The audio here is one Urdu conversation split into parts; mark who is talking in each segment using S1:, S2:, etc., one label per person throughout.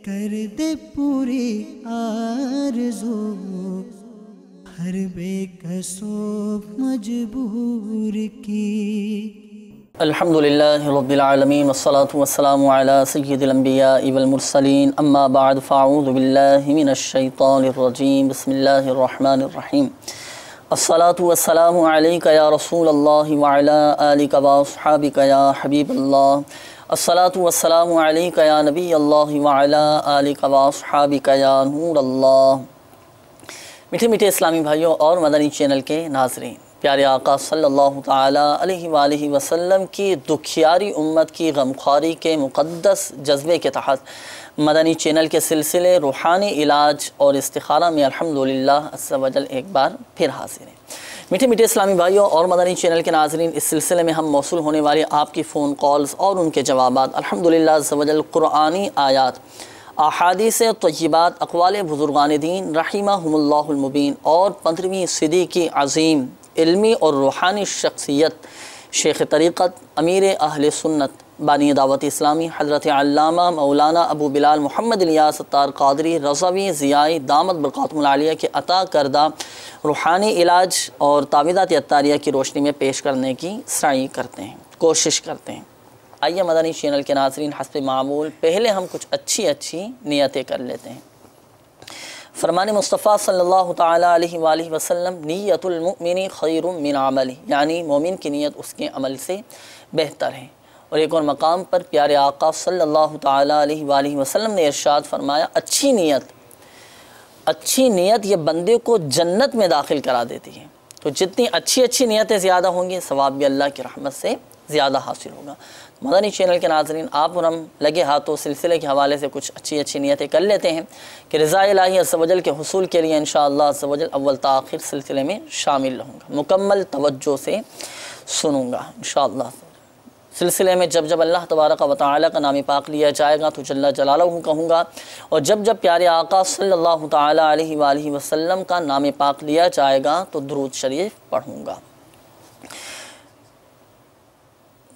S1: کر دے پوری آرزو ہر بے کسو مجبور کی۔
S2: الحمدللہ رب العالمین والصلاة والسلام علی سید الانبیاء والمرسلین اما بعد فاعوذ باللہ من الشیطان الرجیم بسم اللہ الرحمن الرحیم الصلاة والسلام علیک یا رسول اللہ وعلی آلک واصحابک یا حبیب اللہ الصلاة والسلام علیک یا نبی اللہ وعلی آلک واصحابک یا نور اللہ۔ میٹھے میٹھے اسلامی بھائیوں اور مدنی چینل کے ناظرین، پیارے آقا صلی اللہ تعالیٰ علیہ وآلہ وسلم کی دکھیاری امت کی غمخواری کے مقدس جذبے کے تحت مدنی چینل کے سلسلے روحانی علاج اور استخارہ میں الحمدللہ عز و جل ایک بار پھر حاضر ہیں۔ میٹھے میٹھے اسلامی بھائیوں اور مدنی چینل کے ناظرین، اس سلسلے میں ہم موصول ہونے والی آپ کی فون کالز اور ان کے جوابات الحمدللہ عز و جل قرآنی آیات، احادیث طیبات، اقوال بزرگان دین رحمہم اللہ المبین اور 15ویں صدی کی عظیم علمی اور روحانی شخصیت شیخ طریقت، امیر اہل سنت، بانی دعوت اسلامی حضرت علامہ مولانا ابو بلال محمد الیاس اتار قادری رضوی ضیائی دامت برکاتہم العالیہ کے عطا کردہ روحانی علاج اور تعویذات اتاریہ کی روشنی میں پیش کرنے کی سعی کرتے ہیں، کوشش کرتے ہیں۔ آئیے مدنی چینل کے ناظرین، حسب معمول پہلے ہم کچھ اچھی نیتیں کر لیتے ہیں۔ فرمان مصطفیٰ صلی اللہ تعالیٰ علیہ وآلہ وسلم، نیت المؤمن خیر من عملہ، یعنی مومن کی نیت اس کے عمل سے بہتر ہے۔ اور ایک اور مقام پر پیارے آقا صلی اللہ تعالیٰ علیہ وآلہ وسلم نے ارشاد فرمایا، اچھی نیت یہ بندے کو جنت میں داخل کرا دیتی ہے۔ تو جتنی اچھی نیتیں زیادہ ہوں گی، ثواب بھی اللہ کی رحمت سے زیادہ حاصل ہوگا۔ مدنی چینل کے ناظرین، آپ اور ہم لگے ہاتھوں سلسلے کے حوالے سے کچھ اچھی نیتیں کر لیتے ہیں کہ رضا الہی عز و جل کے حصول کے لیے انشاءاللہ عز و جل اول تا آخر سلسلے میں شامل رہوں گا، مکمل توجہ سے سنوں گا انشاءاللہ۔ سلسلے میں جب اللہ تبارک و تعالیٰ کا نام پاک لیا جائے گا تو جل جلالہ کہوں گا، اور جب پیارے آقا صلی اللہ تعالیٰ علیہ وآلہ وسلم کا نام پاک لیا جائے گا تو درود شریف پڑھوں گا۔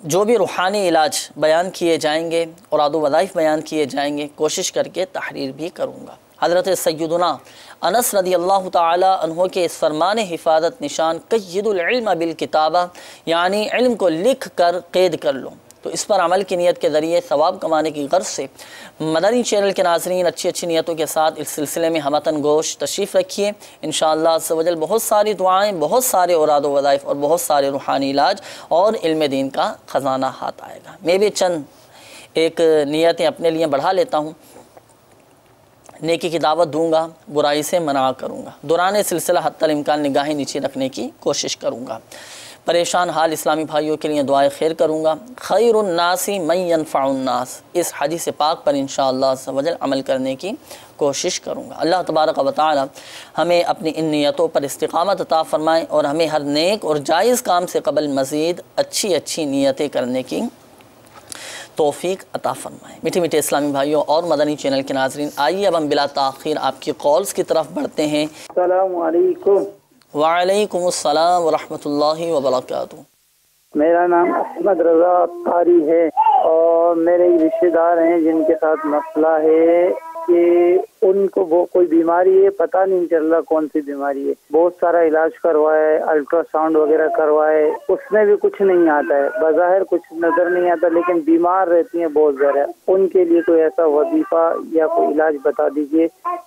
S2: جو بھی روحانی علاج بیان کیے جائیں گے اور اوراد و وظائف بیان کیے جائیں گے، کوشش کر کے تحریر بھی کروں گا۔ حضرت سیدنا انس رضی اللہ تعالی عنہ کے اس فرمان حفاظت نشان قید العلم بالکتابہ، یعنی علم کو لکھ کر قید کر لو، تو اس پر عمل کی نیت کے ذریعے ثواب کمانے کی غرض سے مدنی چینل کے ناظرین اچھی نیتوں کے ساتھ اس سلسلے میں ہمتن گوش تشریف رکھیے۔ انشاءاللہ عز و جل بہت ساری دعائیں، بہت سارے اوراد و وظائف اور بہت سارے روحانی علاج اور علم دین کا خزانہ ہاتھ آئے گا۔ میں بھی چند ایک نیتیں اپنے لیے بڑھا لیتا ہوں۔ نیکی کی دعوت دوں گا، برائی سے منع کروں گا، دوران سلسلہ حتی الامکان نگاہیں نیچے رکھنے کی کوشش کروں گا، پریشان حال اسلامی بھائیوں کے لیے دعائے خیر کروں گا۔ خیر الناس من ينفع الناس، اس حدیث پاک پر انشاءاللہ عز و جل عمل کرنے کی کوشش کروں گا۔ اللہ تبارک و تعالی ہمیں اپنی ان نیتوں پر استقامت عطا فرمائے اور ہمیں ہر نیک اور جائز کام سے قبل مزید اچھی نیتیں کرنے کی توفیق عطا فرمائے۔ میٹھے میٹھے اسلامی بھائیوں اور مدنی چینل کے ناظرین، آئیے اب ہم بلا تاخیر آپ کی کالز کی طرف بڑھتے ہیں۔
S3: السلام علیکم۔
S2: وعلیکم السلام ورحمۃ اللہ وبرکاتہ۔
S3: میرا نام احمد رضا قاری ہے اور میرے رشتہ دار ہیں جن کے ساتھ مسئلہ ہے کہ ان کو وہ کوئی بیماری ہے، پتہ نہیں چل رہا کون سی بیماری ہے۔ بہت سارا علاج کروائے، الٹرا ساؤنڈ وغیرہ کروائے، اس میں بھی کچھ نہیں آتا ہے، بظاہر کچھ نظر نہیں آتا، لیکن بیمار رہتی ہیں بہت زیادہ۔ ان کے لیے کوئی ایسا وظیفہ یا کوئی علاج بتا دیجیے،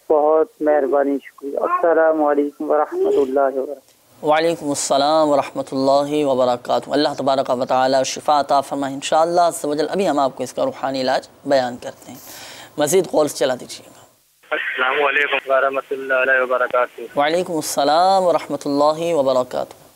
S3: بہت مہربانی، شکریہ۔ السلام علیکم ورحمۃ اللہ وبرکاتہ۔
S2: وعلیکم السلام ورحمۃ اللہ وبرکاتہ۔ اللہ تبارک و تعالی شفا عطا فرمائے انشاءاللہ عز و جل۔ ابھی ہم آپ کو اس کا روحانی علاج بیان کرتے ہیں، مزید کالز چلا دیجیے گا۔
S4: السلام علیکم ورحمۃ اللہ وبرکاتہ۔
S2: وعلیکم السلام ورحمۃ اللہ وبرکاتہ۔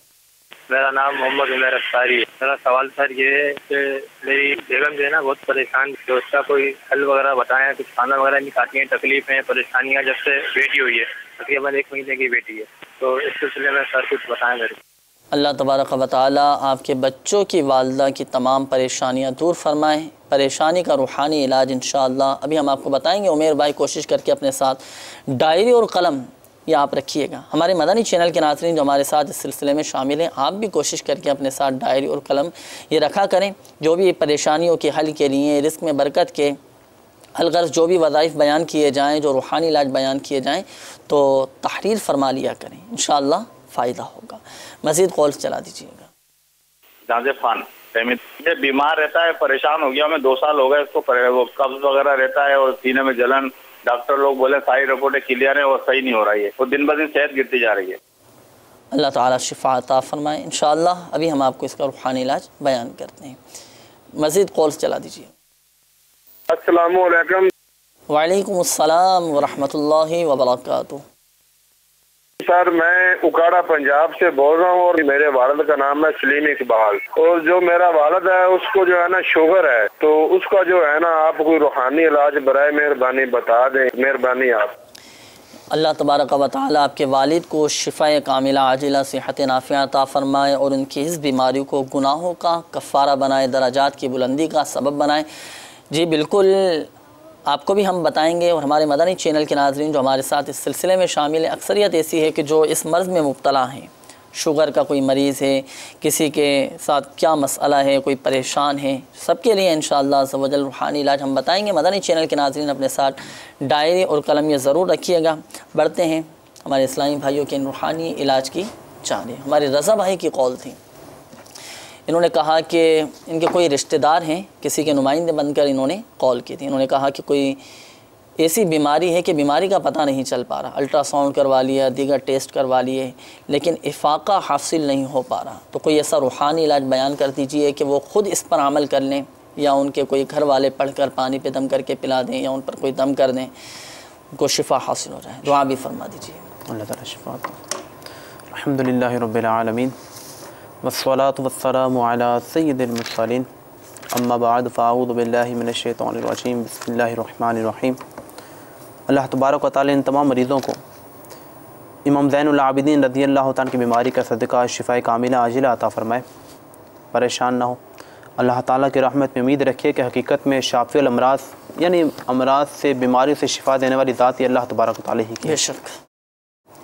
S4: میرا نام محمد عمیر اختاری ہے۔ میرا سوال سر یہ ہے کہ میری بیگم جو ہے نا بہت پریشان، جو اس کا کوئی حل وغیرہ بتائیں، کچھ کھانا وغیرہ نہیں کھاتی ہیں، تکلیفیں پریشانیاں جب سے بیٹی ہوئی ہے، تقریباً 1 مہینے کی بیٹی ہے، تو اس سلسلے میں سر کچھ بتائیں میرے کو۔
S2: اللہ تبارک و تعالی آپ کے بچوں کی والدہ کی تمام پریشانیاں دور فرمائیں۔ پریشانی کا روحانی علاج انشاءاللہ ابھی ہم آپ کو بتائیں گے۔ عمیر بھائی کوشش کر کے اپنے ساتھ ڈائری اور قلم یہ آپ رکھیے گا۔ ہمارے مدنی چینل کے ناظرین جو ہمارے ساتھ اس سلسلے میں شامل ہیں، آپ بھی کوشش کر کے اپنے ساتھ ڈائری اور قلم یہ رکھا کریں، جو بھی پریشانیوں کے حل کے لیے، رزق میں برکت کے الغرض جو بھی وظائف بیان کیے جائیں، جو روحانی علاج بیان کیے جائیں تو تحریر فرما لیا کریں، انشاءاللہ فائدہ ہوگا۔ مزید کالز چلا دیجیے گا۔
S5: جازف خان یہ بیمار رہتا ہے، پریشان ہو گیا، میں 2 سال ہو گئے اس کو، وہ قبض وغیرہ رہتا ہے اور سینے میں جلن، ڈاکٹر لوگ بولے ساری رپورٹیں کلیئر ہیں اور صحیح نہیں ہو رہی ہے، وہ دن بدن صحت گرتی جا رہی ہے۔
S2: اللہ تعالیٰ شفا عطا فرمائے انشاءاللہ۔ ابھی ہم آپ کو اس کا روحانی علاج بیان کرتے ہیں، مزید کالز چلا دیجیے۔
S6: السلام علیکم۔
S2: وعلیکم السلام ورحمۃ اللہ وبرکاتہ۔
S6: سر میں اکاڑا پنجاب سے بول رہا ہوں اور میرے والد کا نام ہے سلیم اقبال، اور جو میرا والد ہے اس کو جو ہے نا شوگر ہے، تو اس کا جو ہے نا آپ کوئی روحانی علاج برائے مہربانی بتا دیں، مہربانی آپ۔
S2: اللہ تبارک و تعالیٰ آپ کے والد کو شفا کاملہ عاجلہ صحت نافعہ عطا فرمائے اور ان کی اس بیماری کو گناہوں کا کفارہ بنائے، درجات کی بلندی کا سبب بنائے۔ جی بالکل، آپ کو بھی ہم بتائیں گے، اور ہمارے مدنی چینل کے ناظرین جو ہمارے ساتھ اس سلسلے میں شامل ہیں، اکثریت ایسی ہے کہ جو اس مرض میں مبتلا ہیں، شوگر کا کوئی مریض ہے، کسی کے ساتھ کیا مسئلہ ہے، کوئی پریشان ہے، سب کے لیے انشاءاللہ عز و جل روحانی علاج ہم بتائیں گے۔ مدنی چینل کے ناظرین اپنے ساتھ ڈائری اور قلم یہ ضرور رکھیے گا۔ بڑھتے ہیں ہمارے اسلامی بھائیوں کے روحانی علاج کی جانب۔ ہمارے رضا بھائی کی کال تھی، انہوں نے کہا کہ ان کے کوئی رشتہ دار ہیں، کسی کے نمائندے بن کر انہوں نے کال کی تھی۔ انہوں نے کہا کہ کوئی ایسی بیماری ہے کہ بیماری کا پتہ نہیں چل پا رہا، الٹرا ساؤنڈ کروا لیا، دیگر ٹیسٹ کروا لیے، لیکن افاقہ حاصل نہیں ہو پا رہا۔ تو کوئی ایسا روحانی علاج بیان کر دیجئے کہ وہ خود اس پر عمل کر لیں، یا ان کے کوئی گھر والے پڑھ کر پانی پہ دم کر کے پلا دیں، یا ان پر کوئی دم کر دیں، ان کو شفا حاصل ہو جائے۔ دعا بھی فرما دیجئے۔
S7: اللہ تعالیٰ شفا عطا۔ الحمدللہ رب العالمین والصلاة والسلام علی سید المرسلین، اما بعد فاعوذ باللہ من الشیطان الرجیم، بسم اللہ الرحمن الرحیم۔ اللہ تبارک و تعالیٰ ان تمام مریضوں کو امام زین العابدین رضی اللہ تعالیٰ کی بیماری کا صدقہ شفا کاملہ عاجلہ عطا فرمائے، پریشان نہ ہو۔ اللہ تعالیٰ کی رحمت میں امید رکھیے کہ حقیقت میں شافی الامراض یعنی امراض سے، بیماری سے شفا دینے والی ذات ہی اللہ تبارک و تعالیٰ ہی کی۔
S2: بے شک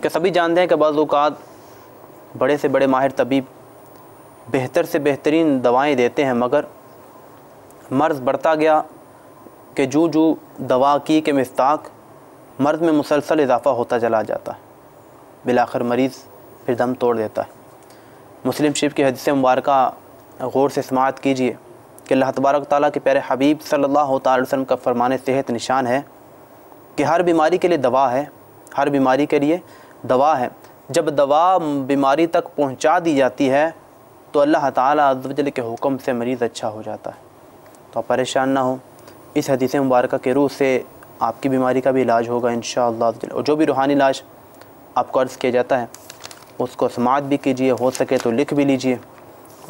S7: کہ سبھی جانتے ہیں کہ بعض اوقات بڑے سے بڑے ماہر طبیب بہتر سے بہترین دوائیں دیتے ہیں، مگر مرض بڑھتا گیا کہ جو دوا کی کہ مفتاق مرض میں مسلسل اضافہ ہوتا چلا جاتا ہے، بالآخر مریض پھر دم توڑ دیتا ہے۔ مسلم شریف کی حدیث مبارکہ غور سے سماعت کیجیے کہ اللہ تبارک تعالیٰ کے پیارے حبیب صلی اللہ تعالی وسلم کا فرمان صحت نشان ہے کہ ہر بیماری کے لیے دوا ہے، ہر بیماری کے لیے دوا ہے۔ جب دوا بیماری تک پہنچا دی جاتی ہے تو اللہ تعالیٰ عز و جل کے حکم سے مریض اچھا ہو جاتا ہے۔ تو آپ پریشان نہ ہوں، اس حدیث مبارکہ کے روح سے آپ کی بیماری کا بھی علاج ہوگا انشاءاللہ عز و جل۔ اور جو بھی روحانی علاج آپ کو عرض کیا جاتا ہے اس کو سماعت بھی کیجیے، ہو سکے تو لکھ بھی لیجیے،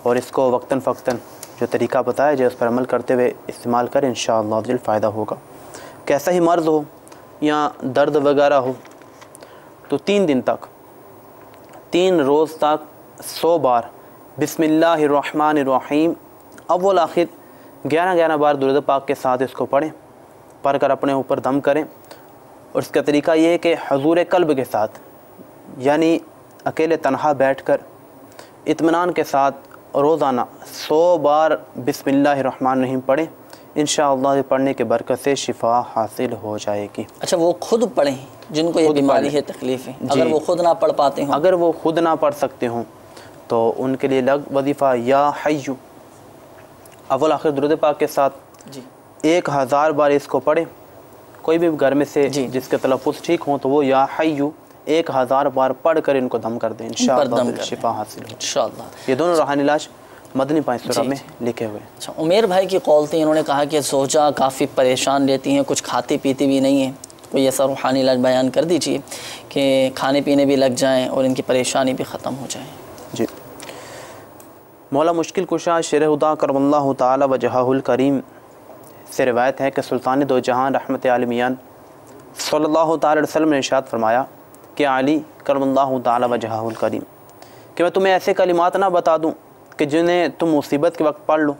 S7: اور اس کو وقتاً فوقتاً جو طریقہ بتایا جائے اس پر عمل کرتے ہوئے استعمال کریں، انشاءاللہ عز و جل فائدہ ہوگا۔ کیسا ہی مرض ہو یا درد وغیرہ ہو تو 3 دن تک، 3 روز تک 100 بار بسم اللہ الرحمن الرحیم اول آخر 11 بار درود پاک کے ساتھ اس کو پڑھ کر اپنے اوپر دم کریں۔ اور اس کا طریقہ یہ ہے کہ حضور قلب کے ساتھ، یعنی اکیلے تنہا بیٹھ کر اطمینان کے ساتھ روزانہ 100 بار بسم اللہ الرحمن الرحیم پڑھیں، انشاءاللہ پڑھنے کے برکت سے شفا حاصل ہو جائے گی۔
S2: اچھا، وہ خود پڑھیں جن کو یہ بیماری ہے، تکلیف ہے، اگر وہ خود نہ پڑھ پاتے ہوں،
S7: اگر وہ خود نہ پڑھ سکتے ہوں تو ان کے لیے لگ وظیفہ یا حیو اول آخر درود پاک کے ساتھ 1000 بار اس کو پڑھیں۔ کوئی بھی گھر میں سے جس کے تلفظ ٹھیک ہوں تو وہ یا حیو 1000 بار پڑھ کر ان کو دم کر دیں، انشاءاللہ شفا حاصل ہو انشاءاللہ۔ یہ دونوں روحانی علاج مدنی پائیں سورہ میں لکھے ہوئے۔
S2: اچھا، عمیر بھائی کی کال تھی، انہوں نے کہا کہ زوجہ کافی پریشان رہتی ہیں، کچھ کھاتی پیتی بھی نہیں ہیں، کوئی ایسا روحانی علاج بیان کر دیجیے کہ کھانے پینے بھی لگ جائیں اور ان کی پریشانی بھی ختم ہو جائے۔
S7: جی، مولا مشکل کشا شیر خدا کرم اللہ تعالی وجہہ الکریم سے روایت ہے کہ سلطان دو جہان رحمت عالمیان صلی اللہ تعالی وسلم نے ارشاد فرمایا کہ علی کرم اللہ تعالی وجہہ الکریم کہ میں تمہیں ایسے کلمات نہ بتا دوں کہ جنہیں تم مصیبت کے وقت پڑھ لو۔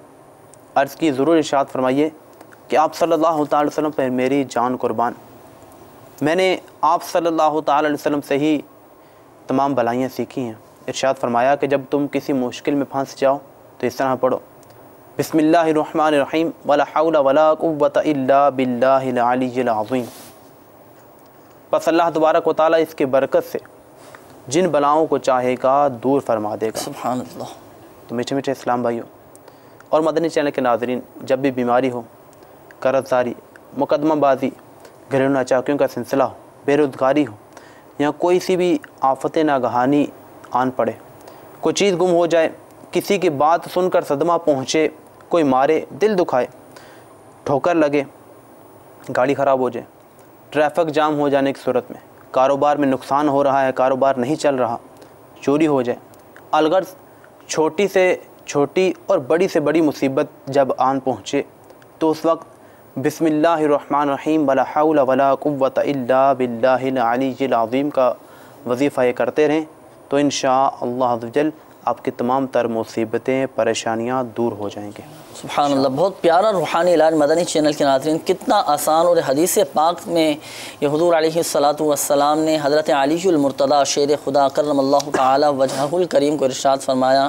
S7: عرض کی ضرور ارشاد فرمائیے کہ آپ صلی اللہ تعالی وسلم پر میری جان قربان، میں نے آپ صلی اللہ تعالی وسلم سے ہی تمام بلائیاں سیکھی ہیں۔ ارشاد فرمایا کہ جب تم کسی مشکل میں پھنس جاؤ تو اس طرح پڑھو، بسم اللہ الرحمن الرحیم ولا حول ولا قوۃ الا باللہ العلی العظیم۔ بس اللہ تبارک و تعالیٰ اس کے برکت سے جن بلاؤں کو چاہے گا دور فرما دے گا۔
S2: سبحان اللہ۔
S7: تو میٹھے میٹھے اسلام بھائیوں اور مدنی چینل کے ناظرین، جب بھی بیماری ہو، قرض داری، مقدمہ بازی، گھریلو ناچاکیوں کا سلسلہ ہو، بے روزگاری ہو، یا کوئی سی بھی آفت ناگہانی آن پڑے، کوئی چیز گم ہو جائے، کسی کی بات سن کر صدمہ پہنچے، کوئی مارے، دل دکھائے، ٹھوکر لگے، گاڑی خراب ہو جائے، ٹریفک جام ہو جانے کی صورت میں، کاروبار میں نقصان ہو رہا ہے، کاروبار نہیں چل رہا، چوری ہو جائے، الغرض چھوٹی سے چھوٹی اور بڑی سے بڑی مصیبت جب آن پہنچے تو اس وقت بسم اللہ الرحمن الرحیم ولا حول ولا قوۃ الا باللہ العلی العظیم کا وظیفہ یہ کرتے رہیں تو انشاءاللہ عز و جل آپ کی تمام تر مصیبتیں، پریشانیاں دور ہو جائیں گے۔
S2: سبحان اللہ۔ بہت پیارا روحانی علاج مدنی چینل کے ناظرین، کتنا آسان، اور حدیث پاک میں یہ حضور علیہ الصلاۃ والسلام نے حضرت علی المرتضیٰ شیر خدا کرم اللہ تعالی وجہہ الکریم کو ارشاد فرمایا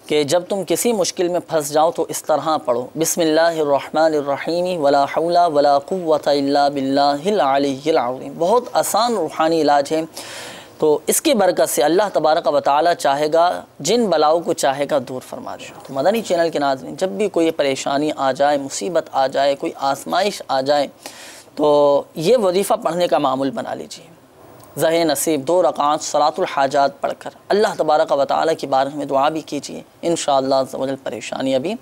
S2: کہ جب تم کسی مشکل میں پھنس جاؤ تو اس طرح پڑھو، بسم اللہ الرحمن الرحیم ولا حول ولا قوۃ الا باللہ العلی العظیم۔ بہت آسان روحانی علاج ہے، تو اس کی برکت سے اللہ تبارک و تعالی چاہے گا جن بلاؤں کو چاہے گا دور فرما دے گا۔ تو مدنی چینل کے ناظرین، جب بھی کوئی پریشانی آ جائے، مصیبت آ جائے، کوئی آزمائش آ جائے تو یہ وظیفہ پڑھنے کا معمول بنا لیجیے۔ زہ نصیب 2 رکعات صلاۃ الحاجات پڑھ کر اللہ تبارک و تعالی کی بارگاہ میں دعا بھی کیجیے، انشاءاللہ عز و جل پریشانیاں بھی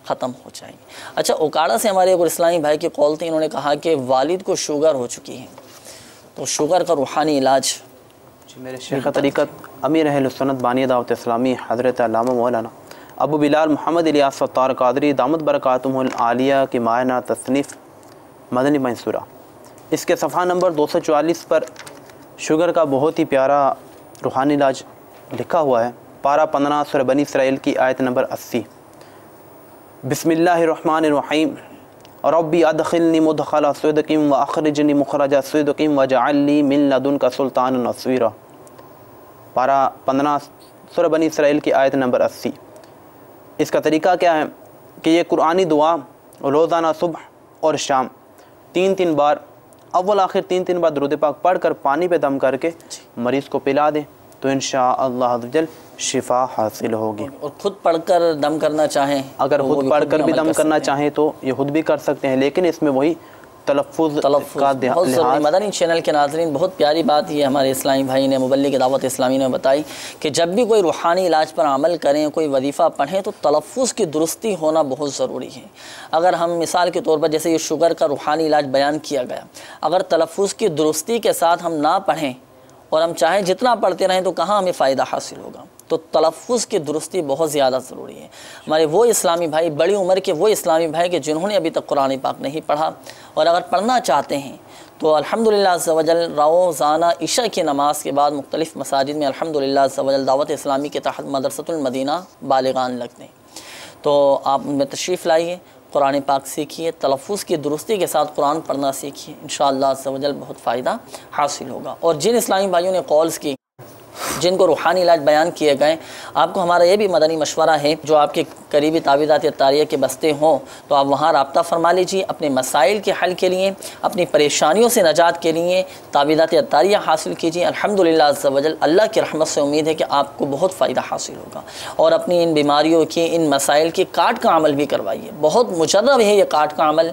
S2: ختم ہو جائیں گی۔ اچھا، اوکاڑا سے ہمارے ایک اسلامی بھائی کی کال تھی، انہوں نے کہا کہ والد کو شوگر ہو چکی ہے، تو شوگر کا روحانی علاج۔
S7: میرے شیخ طریقت امیر اہل سنت بانی دعوت اسلامی حضرت علامہ مولانا ابو بلال محمد الیاس ستار قادری دامت برکاتہم العالیہ کی معنی تصنیف مدنی منصورہ، اس کے صفحہ نمبر 244 پر شوگر کا بہت ہی پیارا روحانی علاج لکھا ہوا ہے۔ پارہ 15 سورہ بنی اسرائیل کی آیت نمبر 80۔ بسم اللہ الرحمن الرحیم ربی ادخلنی مدخل صدق واخرجنی مخرج صدق واجعل لی من لدنک سلطانا نصیرا۔ پارہ 15 سورہ بنی اسرائیل کی آیت نمبر 80۔ اس کا طریقہ کیا ہے کہ یہ قرآنی دعا روزانہ صبح اور شام 3 بار، اول آخر 3 بار درود پاک پڑھ کر پانی پہ دم کر کے مریض کو پلا دیں تو انشاءاللہ عز و جل شفا حاصل ہوگی۔
S2: اور خود پڑھ کر دم کرنا چاہیں،
S7: اگر خود پڑھ کر بھی دم کرنا چاہیں تو یہ خود بھی کر سکتے ہیں، لیکن اس میں وہی تلفظ کا
S2: بہت ضروری۔ مدنی چینل کے ناظرین، بہت پیاری بات یہ ہمارے اسلامی بھائی نے، مبلغ دعوت اسلامی نے بتائی کہ جب بھی کوئی روحانی علاج پر عمل کریں، کوئی وظیفہ پڑھیں تو تلفظ کی درستی ہونا بہت ضروری ہے۔ اگر ہم مثال کے طور پر جیسے یہ شوگر کا روحانی علاج بیان کیا گیا، اگر تلفظ کی درستی کے ساتھ ہم نہ پڑھیں اور ہم چاہیں جتنا پڑھتے رہیں تو کہاں ہمیں فائدہ حاصل ہوگا؟ تو تلفظ کی درستی بہت زیادہ ضروری ہے۔ ہمارے وہ اسلامی بھائی، بڑی عمر کے وہ اسلامی بھائی کہ جنہوں نے ابھی تک قرآن پاک نہیں پڑھا اور اگر پڑھنا چاہتے ہیں تو الحمدللہ عز و جل روزانہ عشاء کی نماز کے بعد مختلف مساجد میں الحمدللہ عز و جل دعوت اسلامی کے تحت مدرسۃ المدینہ بالغان لگتے ہیں، تو آپ ان میں تشریف لائیے، قرآن پاک سیکھیے، تلفظ کی درستی کے ساتھ قرآن پڑھنا سیکھیے، انشاءاللہ عز و جل بہت فائدہ حاصل ہوگا۔ اور جن اسلامی بھائیوں نے کالز کی، جن کو روحانی علاج بیان کیے گئے، آپ کو ہمارا یہ بھی مدنی مشورہ ہے، جو آپ کے قریبی تعویذات اطاریہ کے بستے ہوں تو آپ وہاں رابطہ فرما لیجیے، اپنے مسائل کے حل کے لیے، اپنی پریشانیوں سے نجات کے لیے تعویذات اطاریہ حاصل کیجیے۔ الحمدللہ عز و جل اللہ کی رحمت سے امید ہے کہ آپ کو بہت فائدہ حاصل ہوگا، اور اپنی ان بیماریوں کی، ان مسائل کی کاٹ کا عمل بھی کروائیے۔ بہت مجرب ہے یہ کاٹ کا عمل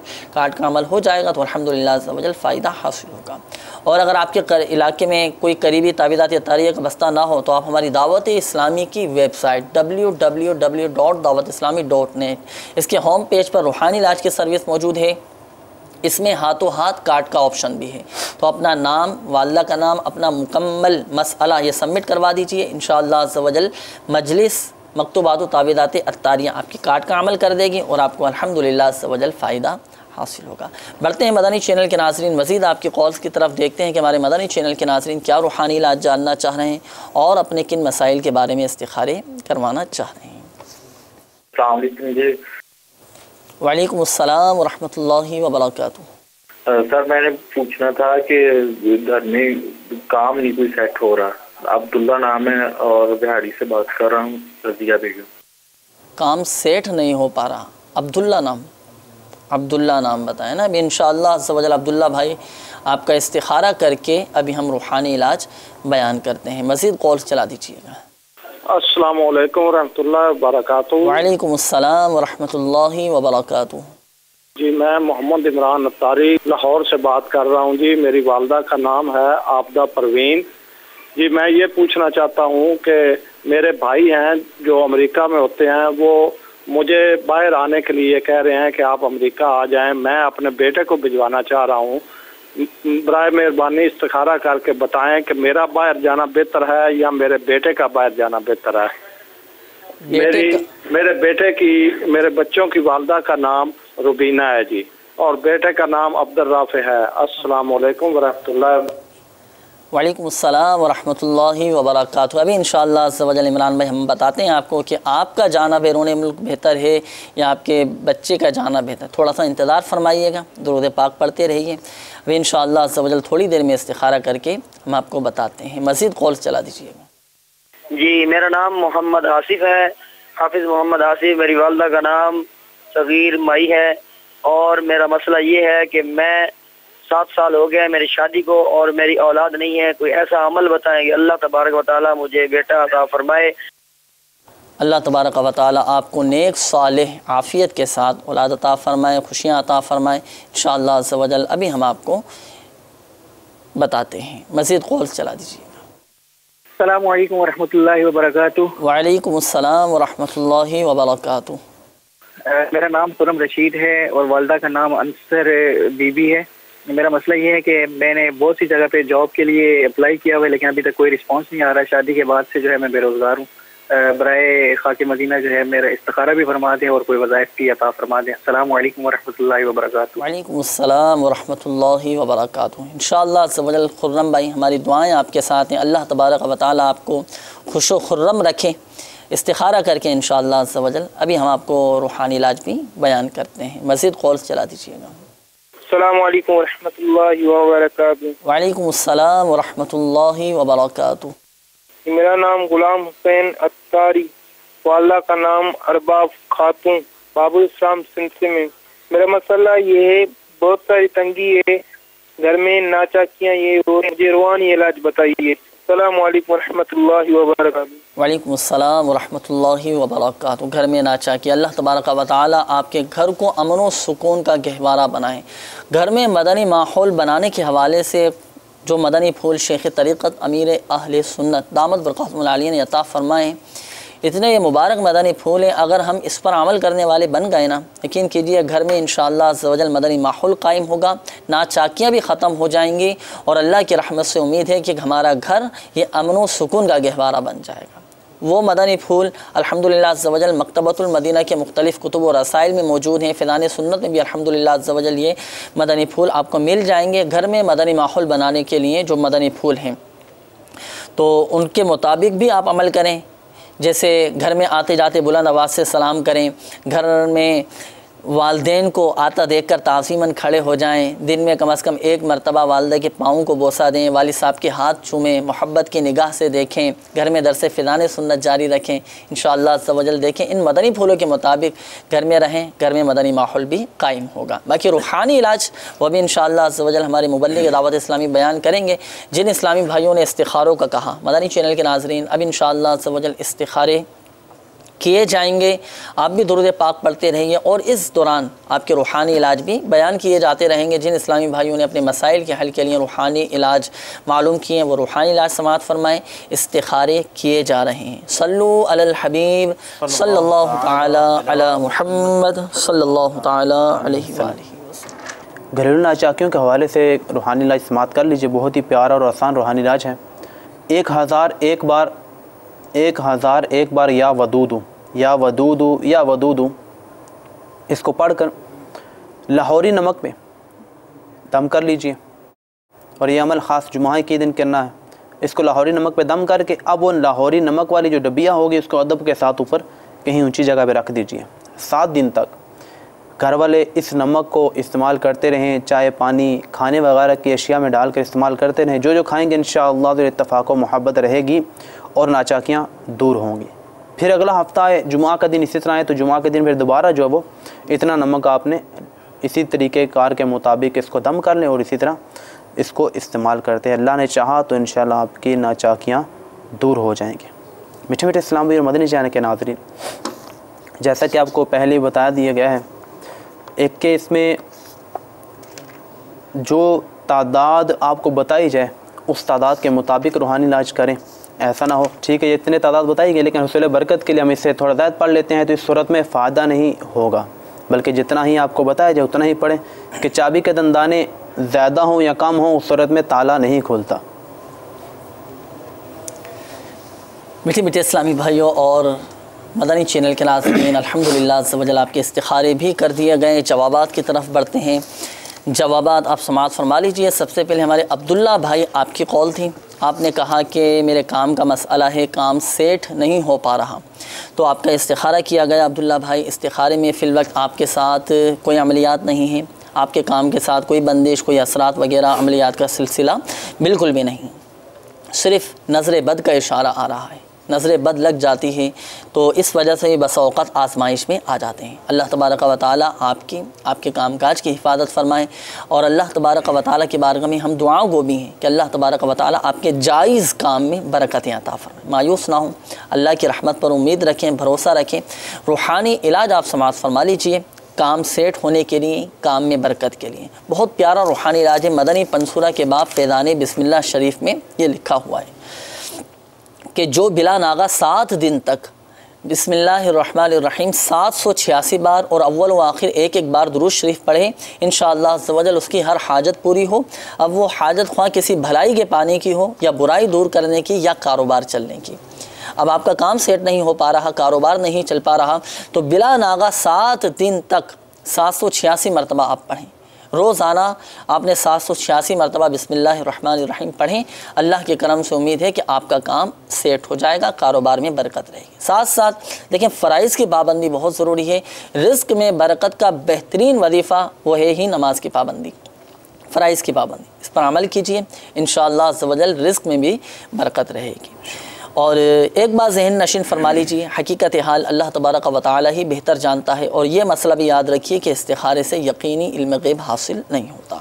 S2: ہو جائے گا تو الحمدللہ عز و جل فائدہ حاصل ہوگا۔ اور اگر آپ کے علاقے میں کوئی قریبی تعویذات اطاریہ کا بستہ نہ ہو تو آپ ہماری دعوت اسلامی کی ویب سائٹ www.dawatislami.net، اس کے ہوم پیج پر روحانی علاج کی سروس موجود ہے، اس میں ہاتھوں ہاتھ کارڈ کا آپشن بھی ہے، تو اپنا نام، والدہ کا نام، اپنا مکمل مسئلہ یہ سبمٹ کروا دیجئے، انشاءاللہ عز و جل مجلس مکتوبات و تعویذات اطاریہ آپ کی کارڈ کا عمل کر دے گی اور آپ کو الحمدللہ عز و جل فائدہ حاصل ہوگا۔ بڑھتے ہیں مدنی چینل کے ناظرین، مزید آپ کی کالز کی طرف دیکھتے ہیں کہ ہمارے مدنی چینل کے ناظرین کیا روحانی علاج جاننا چاہ رہے ہیں اور اپنے کن مسائل کے بارے میں استخارے کروانا چاہ رہے ہیں۔
S8: السلام علیکم جی۔
S2: وعلیکم السلام ورحمۃ اللہ وبرکاتہ۔
S8: سر میں نے پوچھنا تھا کہ گھر میں کام نہیں کوئی سیٹ ہو رہا۔ عبداللہ نام ہے اور بہاڑی سے بات کر رہا ہوں، رضیہ بیگم۔
S2: کام سیٹ نہیں ہو پا رہا، عبداللہ نام بتائیں نا. ابھی انشاءاللہ عز و جل عبداللہ بھائی آپ کا استخارہ کر کے ابھی ہم روحانی علاج بیان کرتے ہیں. مزید کال چلا دیجیے گا.
S9: السلام علیکم ورحمۃ اللہ وبرکاتہ.
S2: وعلیکم السلام ورحمۃ اللہ وبرکاتہ.
S9: جی میں محمد عمران اتاری لاہور سے بات کر رہا ہوں. جی میری والدہ کا نام ہے عابدہ پروین. جی میں یہ پوچھنا چاہتا ہوں کہ میرے بھائی ہیں جو امریکہ میں ہوتے ہیں، وہ مجھے باہر آنے کے لیے کہہ رہے ہیں کہ آپ امریکہ آ جائیں. میں اپنے بیٹے کو بھجوانا چاہ رہا ہوں. برائے مہربانی استخارہ کر کے بتائیں کہ میرا باہر جانا بہتر ہے یا میرے بیٹے کا باہر جانا بہتر ہے. میرے بچوں کی والدہ کا نام روبینہ ہے جی، اور بیٹے کا نام عبدالرافع ہے. السلام علیکم ورحمۃ اللہ.
S2: وعلیکم السلام ورحمۃ اللہ وبرکاتہ. ابھی انشاءاللہ عز و جل عمران بھائی ہم بتاتے ہیں آپ کو کہ آپ کا جانا بیرون ملک بہتر ہے یا آپ کے بچے کا جانا بہتر. تھوڑا سا انتظار فرمائیے گا، درود پاک پڑھتے رہیے. ابھی انشاءاللہ عز و جل تھوڑی دیر میں استخارہ کر کے ہم آپ کو بتاتے ہیں. مزید کال چلا دیجیے گا.
S10: جی میرا نام محمد آصف ہے، حافظ محمد آصف. میری والدہ کا نام صغیر مائی ہے، اور میرا مسئلہ یہ ہے کہ میں 7 سال ہو گئے میری شادی کو اور میری اولاد نہیں ہے. کوئی ایسا عمل بتائیں کہ اللہ تبارک و تعالیٰ مجھے بیٹا عطا فرمائے.
S2: اللہ تبارک و تعالیٰ آپ کو نیک صالح عافیت کے ساتھ اولاد عطا فرمائے، خوشیاں عطا فرمائے انشاءاللہ عز و جل. ابھی ہم آپ کو بتاتے ہیں. مزید کال چلا دیجیے گا.
S11: السلام علیکم ورحمۃ اللہ وبرکاتہ.
S2: وعلیکم السلام ورحمۃ اللہ وبرکاتہ.
S11: میرا نام سرم رشید ہے اور والدہ کا نام انصر بی بی ہے. میرا مسئلہ یہ ہے کہ میں نے بہت سی جگہ پہ جاب کے لیے اپلائی کیا ہوا ہے، لیکن ابھی تک کوئی رسپانس نہیں آ رہا ہے. شادی کے بعد سے جو ہے میں بے روزگار ہوں. برائے خاک مدینہ جو ہے میرا استخارہ بھی فرما دیں اور کوئی وظائف کی عطا فرما دیں. السلام علیکم ورحمۃ اللہ وبرکاتہ.
S2: وعلیکم السلام ورحمۃ اللہ وبرکاتہ. انشاءاللہ عز و جل خرم بھائی ہماری دعائیں آپ کے ساتھ ہیں. اللہ تبارک و تعالیٰ آپ کو خوش و خرم رکھے. استخارہ کر کے انشاءاللہ عز و جل ابھی ہم آپ کو روحانی علاج بھی بیان کرتے ہیں. مزید کالز چلا دیجیے گا.
S12: السلام علیکم ورحمۃ اللہ وبرکاتہ.
S2: وعلیکم السلام ورحمۃ اللہ وبرکاتہ.
S12: میرا نام غلام حسین اتاری، والدہ کا نام ارباب خاتون، باب الاسلام سندھ میں. میرا مسئلہ یہ ہے، بہت ساری تنگی ہے گھر میں، ناچاکیاں یہ ہو، مجھے روحانی علاج بتائیے. السلام علیکم ورحمۃ اللہ وبرکاتہ.
S2: وعلیکم السلام ورحمۃ اللہ وبرکاتہ. گھر میں ناچاکی، اللہ تبارک و تعالیٰ آپ کے گھر کو امن و سکون کا گہوارہ بنائیں. گھر میں مدنی ماحول بنانے کے حوالے سے جو مدنی پھول شیخ طریقت امیر اہل سنت دامت برکاتہم العالیہ نے عطا فرمائے، اتنے یہ مبارک مدنی پھول ہیں. اگر ہم اس پر عمل کرنے والے بن گئے نا، یقین کیجئے گھر میں انشاءاللہ عز و جل مدنی ماحول قائم ہوگا، ناچاکیاں بھی ختم ہو جائیں گی، اور اللہ کی رحمت سے امید ہے کہ ہمارا گھر یہ امن و سکون کا گہوارہ بن جائے گا. وہ مدنی پھول الحمدللہ عز و جل مکتبۃ المدینہ کے مختلف کتب و رسائل میں موجود ہیں. فیضان سنت میں بھی الحمدللہ عز و جل یہ مدنی پھول آپ کو مل جائیں گے. گھر میں مدنی ماحول بنانے کے لیے جو مدنی پھول ہیں تو ان کے مطابق بھی آپ عمل کریں. جیسے گھر میں آتے جاتے بلند آواز سے سلام کریں، گھر میں والدین کو آتا دیکھ کر تعظیماً کھڑے ہو جائیں، دن میں کم از کم 1 مرتبہ والدہ کے پاؤں کو بوسہ دیں، والد صاحب کے ہاتھ چومیں، محبت کی نگاہ سے دیکھیں، گھر میں درس فیضان سنت جاری رکھیں. انشاءاللہ عز و جل دیکھیں ان مدنی پھولوں کے مطابق گھر میں رہیں، گھر میں مدنی ماحول بھی قائم ہوگا. باقی روحانی علاج وہ بھی انشاءاللہ عز و جل ہمارے مبلغ دعوت اسلامی بیان کریں گے. جن اسلامی بھائیوں نے استخاروں کا کہا، مدنی چینل کے ناظرین، اب انشاءاللہ عز و جل استخارے کیے جائیں گے. آپ بھی درود پاک پڑھتے رہیے، اور اس دوران آپ کے روحانی علاج بھی بیان کیے جاتے رہیں گے. جن اسلامی بھائیوں نے اپنے مسائل کے حل کے لیے روحانی علاج معلوم کیے ہیں وہ روحانی علاج سماعت فرمائیں. استخارے کیے جا رہے ہیں. صلو علی الحبیب صلی اللہ تعالی علی محمد صلی اللہ تعالی علیہ وآلہ.
S7: گھریلو ناچاکیوں کے حوالے سے روحانی علاج سماعت کر لیجئے. بہت ہی پیارا اور آسان روحانی علاج ہے. 1001 بار یا ودودو یا ودودو یا ودودو، اس کو پڑھ کر لاہوری نمک پہ دم کر لیجئے. اور یہ عمل خاص جمعہ کے دن کرنا ہے. اس کو لاہوری نمک پہ دم کر کے اب وہ لاہوری نمک والی جو ڈبیا ہوگی اس کو ادب کے ساتھ اوپر کہیں اونچی جگہ پہ رکھ دیجئے. 7 دن تک گھر والے اس نمک کو استعمال کرتے رہیں. چائے، پانی، کھانے وغیرہ کی اشیاء میں ڈال کر استعمال کرتے رہیں. جو کھائیں گے انشاءاللہ اتفاق و محبت رہے گی اور ناچاکیاں دور ہوں گی. پھر اگلا ہفتہ ہے جمعہ کا دن اسی طرح ہے تو جمعہ کے دن پھر دوبارہ جو ہے وہ اتنا نمک آپ نے اسی طریقے کار کے مطابق اس کو دم کر لیں اور اسی طرح اس کو استعمال کرتے ہیں۔ اللہ نے چاہا تو انشاءاللہ آپ کی ناچاکیاں دور ہو جائیں گے۔ میٹھے میٹھے اسلام اور مدنی چینل کے ناظرین، جیسا کہ آپ کو پہلے بتا دیا گیا ہے ایک کہ اس میں جو تعداد آپ کو بتائی جائے اس تعداد کے مطابق روحانی علاج کریں، ایسا نہ ہو ٹھیک ہے یہ اتنے تعداد بتائی گئی لیکن حصول برکت کے لیے ہم اس سے تھوڑا زیادہ پڑھ لیتے ہیں تو اس صورت میں فائدہ نہیں ہوگا، بلکہ جتنا ہی آپ کو بتایا جائے اتنا ہی پڑھیں کہ چابی کے دندانے زیادہ ہوں یا کم ہوں اس صورت میں تالا نہیں کھولتا۔
S2: میٹھے میٹھے اسلامی بھائیوں اور مدنی چینل کے ناظرین، الحمدللہ عز و جل آپ کے استخارے بھی کر دیے گئے، جوابات کی طرف بڑھتے ہیں۔ جوابات آپ سماعت فرما لیجئے۔ سب سے پہلے ہمارے عبداللہ بھائی آپ کی قول تھی، آپ نے کہا کہ میرے کام کا مسئلہ ہے، کام سیٹ نہیں ہو پا رہا، تو آپ کا استخارہ کیا گیا عبداللہ بھائی۔ استخارے میں فی الوقت آپ کے ساتھ کوئی عملیات نہیں ہیں، آپ کے کام کے ساتھ کوئی بندش، کوئی اثرات وغیرہ عملیات کا سلسلہ بالکل بھی نہیں، صرف نظر بد کا اشارہ آ رہا ہے، نظر بد لگ جاتی ہے تو اس وجہ سے بس اوقات آزمائش میں آ جاتے ہیں۔ اللہ تبارک و تعالی آپ کے کام کاج کی حفاظت فرمائے، اور اللہ تبارک و تعالی کی بارگاہ میں ہم دعاؤں گو بھی ہیں کہ اللہ تبارک و تعالی آپ کے جائز کام میں برکتیں عطا فرمائے۔ مایوس نہ ہوں، اللہ کی رحمت پر امید رکھیں، بھروسہ رکھیں۔ روحانی علاج آپ سماعت فرما لیجئے، کام سیٹ ہونے کے لیے، کام میں برکت کے لیے۔ بہت پیارا روحانی علاج ہے، مدنی پنسورہ کے باب فیضان بسم اللہ شریف میں یہ لکھا ہوا ہے کہ جو بلا ناغہ 7 دن تک بسم اللہ الرحمن الرحیم 786 بار اور اول و آخر ایک بار درود شریف پڑھے، انشاءاللہ عز و جل اس کی ہر حاجت پوری ہو۔ اب وہ حاجت خواہ کسی بھلائی کے پانے کی ہو یا برائی دور کرنے کی یا کاروبار چلنے کی۔ اب آپ کا کام سیٹ نہیں ہو پا رہا، کاروبار نہیں چل پا رہا، تو بلا ناغہ 7 دن تک 786 مرتبہ آپ پڑھیں۔ روزانہ آپ نے 786 مرتبہ بسم اللہ الرحمن الرحیم پڑھیں۔ اللہ کے کرم سے امید ہے کہ آپ کا کام سیٹ ہو جائے گا، کاروبار میں برکت رہے گی۔ ساتھ ساتھ دیکھیں فرائض کی پابندی بہت ضروری ہے۔ رزق میں برکت کا بہترین وظیفہ وہ ہے ہی نماز کی پابندی، فرائض کی پابندی، اس پر عمل کیجئے، انشاءاللہ عز و جل رزق میں بھی برکت رہے گی۔ اور ایک بات ذہن نشین فرما لیجیے، حقیقت حال اللہ تبارک و تعالی ہی بہتر جانتا ہے، اور یہ مسئلہ بھی یاد رکھیے کہ استخارے سے یقینی علم غیب حاصل نہیں ہوتا۔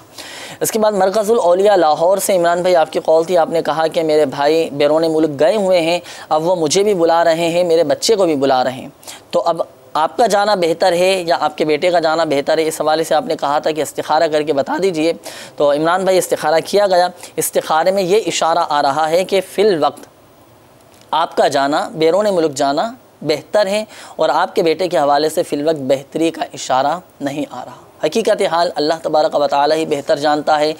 S2: اس کے بعد مرکز الاولیاء لاہور سے عمران بھائی آپ کی قول تھی، آپ نے کہا کہ میرے بھائی بیرون ملک گئے ہوئے ہیں، اب وہ مجھے بھی بلا رہے ہیں، میرے بچے کو بھی بلا رہے ہیں، تو اب آپ کا جانا بہتر ہے یا آپ کے بیٹے کا جانا بہتر ہے؟ اس حوالے سے آپ نے کہا تھا کہ استخارہ کر کے بتا دیجئے۔ تو عمران بھائی استخارہ کیا گیا، استخارے میں یہ اشارہ آ رہا ہے کہ فی الوقت آپ کا جانا، بیرون ملک جانا بہتر ہے، اور آپ کے بیٹے کے حوالے سے فی الوقت بہتری کا اشارہ نہیں آ رہا۔ حقیقت حال اللہ تبارک و تعالی ہی بہتر جانتا ہے،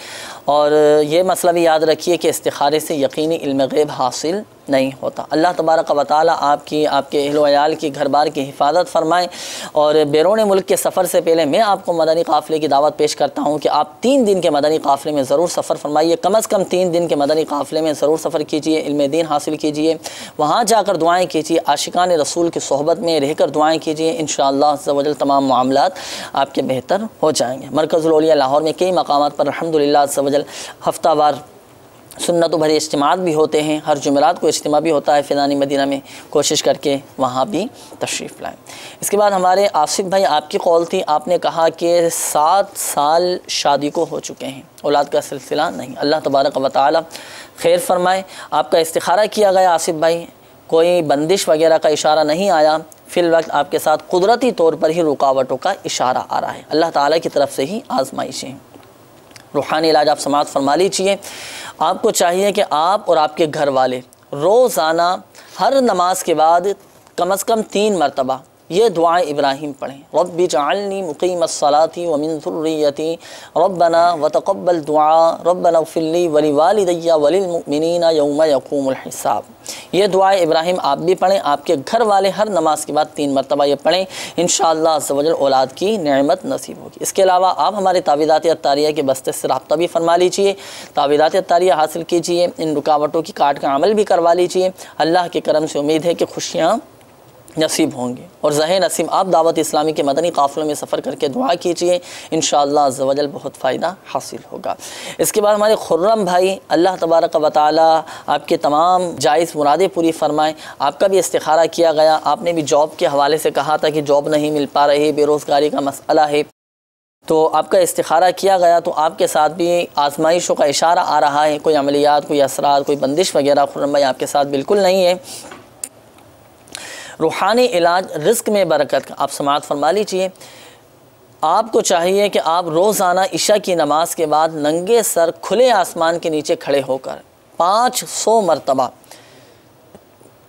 S2: اور یہ مسئلہ بھی یاد رکھیے کہ استخارے سے یقینی علم غیب حاصل نہیں ہوتا۔ اللہ تبارک و تعالی آپ کے اہل و عیال کی گھر بار کی حفاظت فرمائے۔ اور بیرون ملک کے سفر سے پہلے میں آپ کو مدنی قافلے کی دعوت پیش کرتا ہوں کہ آپ 3 دن کے مدنی قافلے میں ضرور سفر فرمائیے، کم از کم 3 دن کے مدنی قافلے میں ضرور سفر کیجیے، علم دین حاصل کیجیے، وہاں جا کر دعائیں کیجیے، عاشقان رسول کی صحبت میں رہ کر دعائیں کیجیے، انشاءاللہ عز و جل تمام معاملات آپ کے بہتر ہو جائیں گے۔ مرکز الاولیاء لاہور میں کئی مقامات پر الحمدللہ عز و جل ہفتہ وار سنت و بھرے اجتماعات بھی ہوتے ہیں، ہر جمعرات کو اجتماع بھی ہوتا ہے فیضان مدینہ میں، کوشش کر کے وہاں بھی تشریف لائیں۔ اس کے بعد ہمارے آصف بھائی آپ کی قول تھی، آپ نے کہا کہ 7 سال شادی کو ہو چکے ہیں، اولاد کا سلسلہ نہیں۔ اللہ تبارک و تعالی خیر فرمائے۔ آپ کا استخارہ کیا گیا آصف بھائی، کوئی بندش وغیرہ کا اشارہ نہیں آیا، فی الوقت آپ کے ساتھ قدرتی طور پر ہی رکاوٹوں کا اشارہ آ رہا ہے، اللہ تعالیٰ کی طرف سے ہی آزمائشیں ہیں۔ روحانی علاج آپ سماعت فرما لیجیے۔ آپ کو چاہیے کہ آپ اور آپ کے گھر والے روزانہ ہر نماز کے بعد کم از کم 3 مرتبہ یہ دعائیں ابراہیم پڑھیں، رب اجعلنی مقیم الصلاۃ ومن ذریتی ربنا وتقبل دعاء ربنا اغفر لی ولوالدی وللمؤمنین یوم یقوم الحساب۔ یہ دعائیں ابراہیم آپ بھی پڑھیں، آپ کے گھر والے ہر نماز کے بعد 3 مرتبہ یہ پڑھیں، انشاءاللہ عز و جل اولاد کی نعمت نصیب ہوگی۔ اس کے علاوہ آپ ہمارے تعویذات اطاریہ کے بستے سے رابطہ بھی فرما لیجیے، تعویذات اطاریہ حاصل کیجیے، ان رکاوٹوں کی کاٹ کا عمل بھی کروا لیجیے۔ اللہ کے کرم سے امید ہے کہ خوشیاں نصیب ہوں گے۔ اور ظاہر نصیب آپ دعوت اسلامی کے مدنی قافلوں میں سفر کر کے دعا کیجئے، انشاءاللہ عز و جل بہت فائدہ حاصل ہوگا۔ اس کے بعد ہمارے خرم بھائی، اللہ تبارک و تعالی آپ کے تمام جائز مرادیں پوری فرمائیں۔ آپ کا بھی استخارہ کیا گیا، آپ نے بھی جاب کے حوالے سے کہا تھا کہ جاب نہیں مل پا رہی، بے روزگاری کا مسئلہ ہے، تو آپ کا استخارہ کیا گیا تو آپ کے ساتھ بھی آزمائشوں کا اشارہ آ رہا ہے، کوئی عملیات، کوئی اثرات، کوئی بندش وغیرہ خرم بھائی آپ کے ساتھ بالکل نہیں ہے۔ روحانی علاج، رزق میں برکت کا آپ سماعت فرما لیجئے۔ آپ کو چاہیے کہ آپ روزانہ عشاء کی نماز کے بعد ننگے سر کھلے آسمان کے نیچے کھڑے ہو کر 500 مرتبہ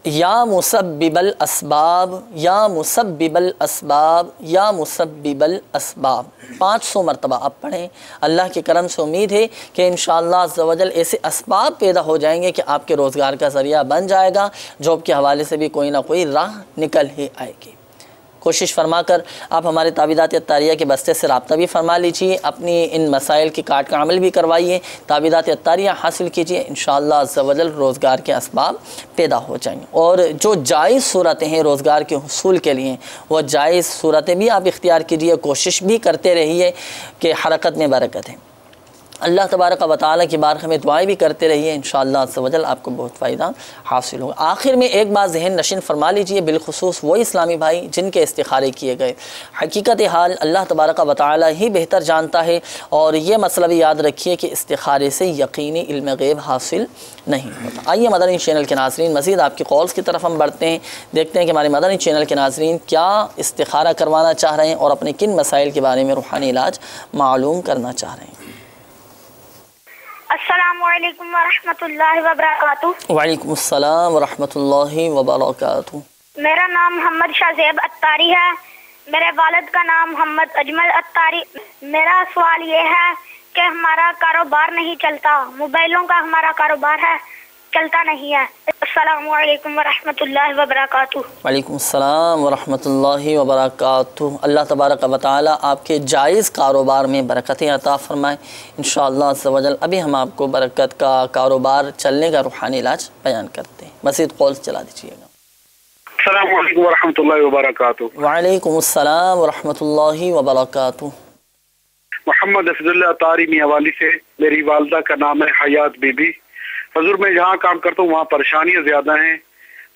S2: یا مسبب الاسباب یا مسبب الاسباب یا مسبب الاسباب 500 مرتبہ آپ پڑھیں۔ اللہ کے کرم سے امید ہے کہ انشاءاللہ عز و جل ایسے اسباب پیدا ہو جائیں گے کہ آپ کے روزگار کا ذریعہ بن جائے گا، جاب کے حوالے سے بھی کوئی نہ کوئی راہ نکل ہی آئے گی۔ کوشش فرما کر آپ ہمارے تعویذات اتاریہ کے بستے سے رابطہ بھی فرما لیجیے، اپنی ان مسائل کی کاٹ کا عمل بھی کروائیے، تعویذات اتاریہ حاصل کیجیے، انشاءاللہ عز و جل روزگار کے اسباب پیدا ہو جائیں گے۔ اور جو جائز صورتیں ہیں روزگار کے حصول کے لیے، وہ جائز صورتیں بھی آپ اختیار کیجیے، کوشش بھی کرتے رہیے کہ حرکت میں برکت ہے۔ اللہ تبارک و تعالیٰ کی بارگاہ میں دعائیں بھی کرتے رہیے، انشاءاللہ عز و جل آپ کو بہت فائدہ حاصل ہوگا۔ آخر میں ایک بات ذہن نشین فرما لیجئے، بالخصوص وہ اسلامی بھائی جن کے استخارے کیے گئے، حقیقت حال اللہ تبارک و تعالیٰ ہی بہتر جانتا ہے، اور یہ مسئلہ بھی یاد رکھیے کہ استخارے سے یقینی علم غیب حاصل نہیں ہوتا۔ آئیے مدنی چینل کے ناظرین، مزید آپ کی کالز کی طرف ہم بڑھتے ہیں، دیکھتے ہیں کہ ہمارے مدنی چینل کے ناظرین کیا استخارہ کروانا چاہ رہے ہیں اور اپنے کن مسائل کے بارے میں روحانی علاج معلوم کرنا چاہ رہے ہیں۔
S13: السلام علیکم ورحمۃ اللہ وبرکاتہ۔
S2: وعلیکم السلام ورحمۃ اللہ وبرکاتہ۔
S13: میرا نام محمد شاہ زیب اتاری ہے، میرے والد کا نام محمد اجمل اتاری۔ میرا سوال یہ ہے کہ ہمارا کاروبار نہیں چلتا، موبائلوں کا ہمارا کاروبار ہے، چلتا نہیں ہے۔ السلام علیکم ورحمۃ اللہ وبرکاتہ۔
S2: وعلیکم السلام ورحمۃ اللہ وبرکاتہ۔ اللہ تبارک و تعالیٰ آپ کے جائز کاروبار میں برکتیں عطا فرمائے، انشاءاللہ عز و جل۔ ابھی ہم آپ کو برکت کا کاروبار چلنے کا روحانی علاج بیان کرتے ہیں، مزید کالز چلا دیجیے گا۔
S14: السلام علیکم ورحمۃ اللہ وبرکاتہ۔
S2: وعلیکم السلام ورحمۃ اللہ وبرکاتہ۔
S14: محمد افضل اللہ اتاری میاں سے، میری والدہ کا نام ہے حیات بی بی۔ حضور میں جہاں کام کرتا ہوں وہاں پریشانیاں زیادہ ہیں،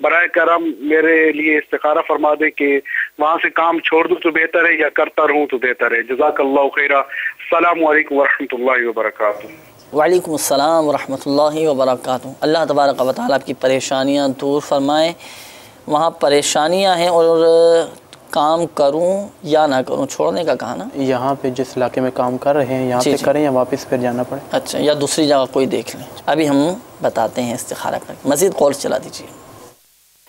S14: برائے کرم میرے لیے استخارہ فرما دے کہ وہاں سے کام چھوڑ دوں تو بہتر ہے یا کرتا رہوں تو بہتر ہے۔ جزاک اللہ خیرہ۔ السلام علیکم ورحمۃ اللہ وبرکاتہ۔
S2: وعلیکم السلام ورحمۃ اللہ وبرکاتہ۔ اللہ تبارک و تعالیٰ آپ کی پریشانیاں دور فرمائے۔ وہاں پریشانیاں ہیں اور کام کروں یا نہ کروں، چھوڑنے کا کہا نا؟
S7: یہاں پہ جس علاقے میں کام کر رہے ہیں یہاں پہ کریں یا واپس پھر جانا پڑے؟
S2: اچھا، یا دوسری جگہ کوئی دیکھ لیں۔ ابھی ہم بتاتے ہیں استخارہ کر کے، مزید کالز چلا دیجیے۔